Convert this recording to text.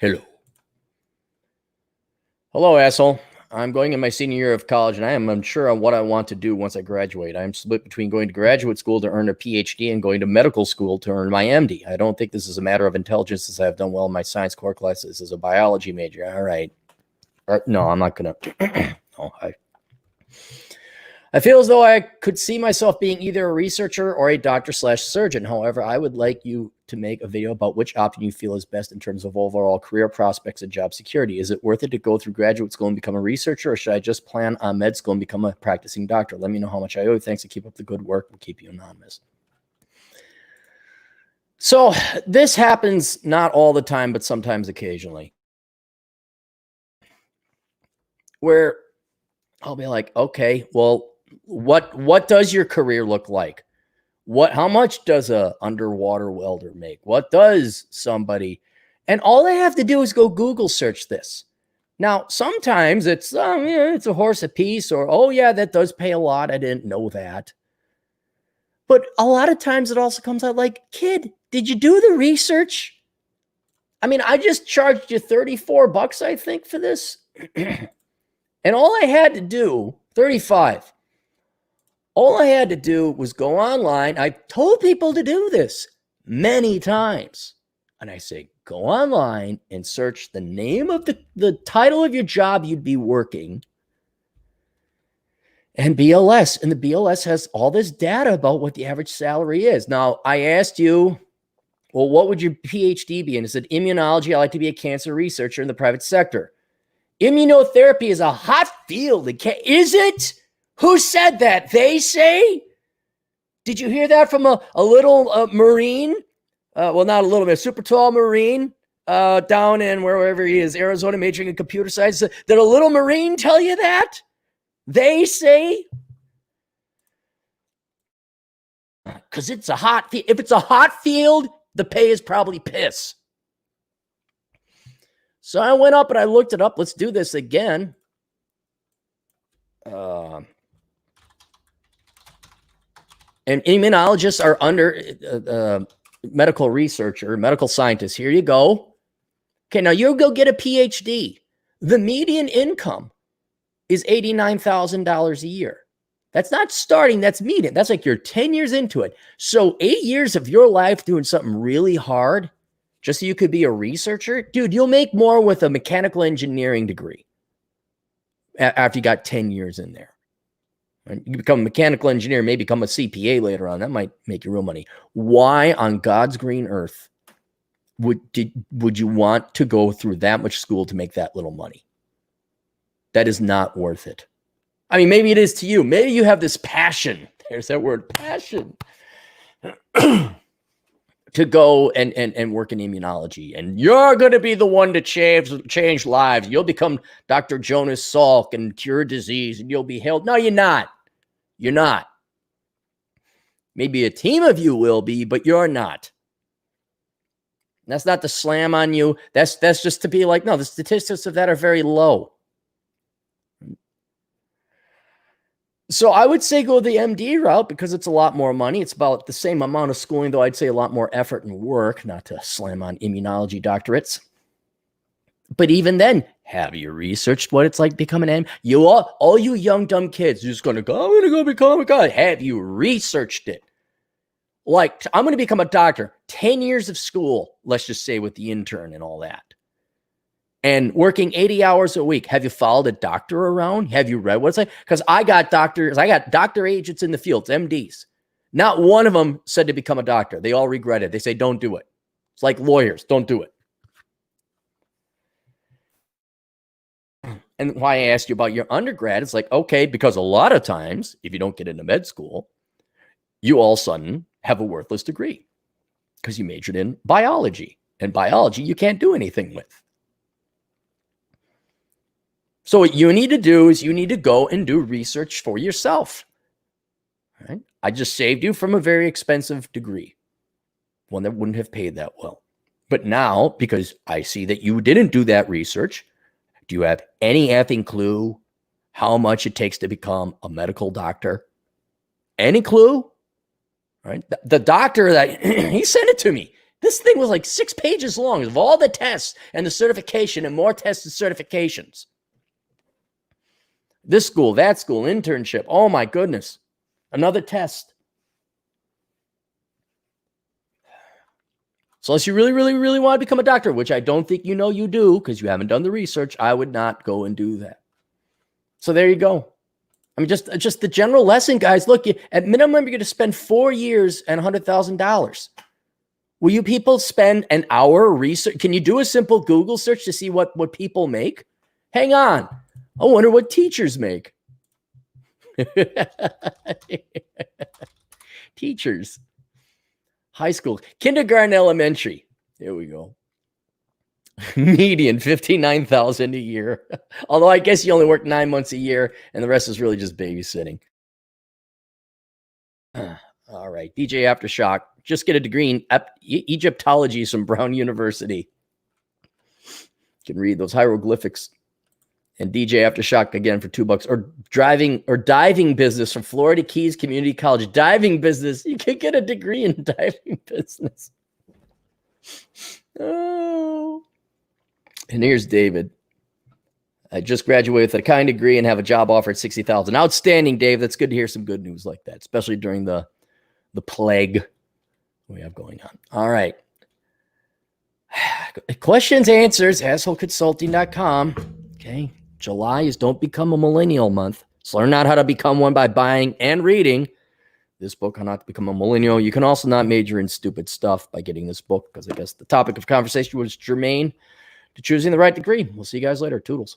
Hello. Hello, asshole. I'm going in my senior year of college, and I am unsure on what I want to do once I graduate. I'm split between going to graduate school to earn a PhD and going to medical school to earn my MD. I don't think this is a matter of intelligence, since I have done well in my science core classes as a biology major. All right. No, I'm not going to. No, I feel as though I could see myself being either a researcher or a doctor/surgeon. However, I would like you to make a video about which option you feel is best in terms of overall career prospects and job security. Is it worth it to go through graduate school and become a researcher, or should I just plan on med school and become a practicing doctor? Let me know how much I owe. Thanks, and keep up the good work. We'll keep you anonymous. So this happens not all the time, but sometimes occasionally, where I'll be like, okay, well, what does your career look like? How much does a underwater welder make? What does somebody, and all they have to do is go Google search this. Now, sometimes it's it's a horse apiece, or, oh yeah, that does pay a lot. I didn't know that. But a lot of times it also comes out like, kid, did you do the research? I mean, I just charged you $34, I think, for this. And all I had to do, 35. All I had to do was go online. I told people to do this many times. And I say, go online and search the name of the title of your job you'd be working and BLS. And the BLS has all this data about what the average salary is. Now, I asked you, well, what would your PhD be? And it said, immunology. I like to be a cancer researcher in the private sector. Immunotherapy is a hot field. Is it? Who said that? They say? Did you hear that from a little Marine? Well, not a little bit, super tall Marine down in wherever he is, Arizona, majoring in computer science. Did a little Marine tell you that? They say? Because it's a hot field. If it's a hot field, the pay is probably piss. So I went up and I looked it up. Let's do this again. And immunologists are under medical researcher, medical scientists. Here you go. Okay, now you go get a PhD. The median income is $89,000 a year. That's not starting, that's median. That's like you're 10 years into it. So 8 years of your life doing something really hard just so you could be a researcher. Dude, you'll make more with a mechanical engineering degree after you got 10 years in there. You become a mechanical engineer, maybe become a CPA later on. That might make you real money. Why on God's green earth would you want to go through that much school to make that little money? That is not worth it. I mean, maybe it is to you. Maybe you have this passion. There's that word, passion. To go and work in immunology. And you're going to be the one to change lives. You'll become Dr. Jonas Salk and cure disease, and you'll be hailed. No, you're not. You're not. Maybe a team of you will be, but you're not. That's not to slam on you. That's just to be like, no, the statistics of that are very low. So I would say go the MD route because it's a lot more money. It's about the same amount of schooling, though I'd say a lot more effort and work, not to slam on immunology doctorates. But even then, have you researched what it's like to become an M? You all you young, dumb kids who's going to go, I'm going to go become a guy. Have you researched it? Like, I'm going to become a doctor. 10 years of school, let's just say, with the intern and all that. And working 80 hours a week. Have you followed a doctor around? Have you read what's like? Because I got doctor agents in the fields, MDs. Not one of them said to become a doctor. They all regret it. They say, don't do it. It's like lawyers, don't do it. And why I asked you about your undergrad, it's like, okay, because a lot of times, if you don't get into med school, you all of a sudden have a worthless degree because you majored in biology. And biology you can't do anything with. So what you need to do is you need to go and do research for yourself. Right? I just saved you from a very expensive degree, one that wouldn't have paid that well. But now, because I see that you didn't do that research, do you have any effing clue how much it takes to become a medical doctor? Any clue? Right? The doctor that he sent it to me. This thing was like 6 pages long of all the tests and the certification and more tests and certifications. This school, that school, internship. Oh my goodness. Another test. So unless you really, really, really want to become a doctor, which I don't think you know you do because you haven't done the research, I would not go and do that. So there you go. I mean, just the general lesson, guys. Look, at minimum, you're going to spend 4 years and $100,000. Will you people spend an hour research? Can you do a simple Google search to see what people make? Hang on. I wonder what teachers make. Teachers. High school, kindergarten, elementary. There we go. Median $59,000 a year. Although I guess you only work 9 months a year, and the rest is really just babysitting. All right, DJ Aftershock. Just get a degree in Egyptology from Brown University. You can read those hieroglyphics. And DJ Aftershock again for $2, or diving business from Florida Keys Community College. Diving business. You can get a degree in diving business. Oh. And here's David. I just graduated with a kind degree and have a job offer at $60,000. Outstanding, Dave. That's good to hear some good news like that, especially during the plague we have going on. All right. Questions, answers, assholeconsulting.com. Okay. July is Don't Become a Millennial month. So learn out how to become one by buying and reading this book, How Not to Become a Millennial. You can also not major in stupid stuff by getting this book because I guess the topic of conversation was germane to choosing the right degree. We'll see you guys later. Toodles.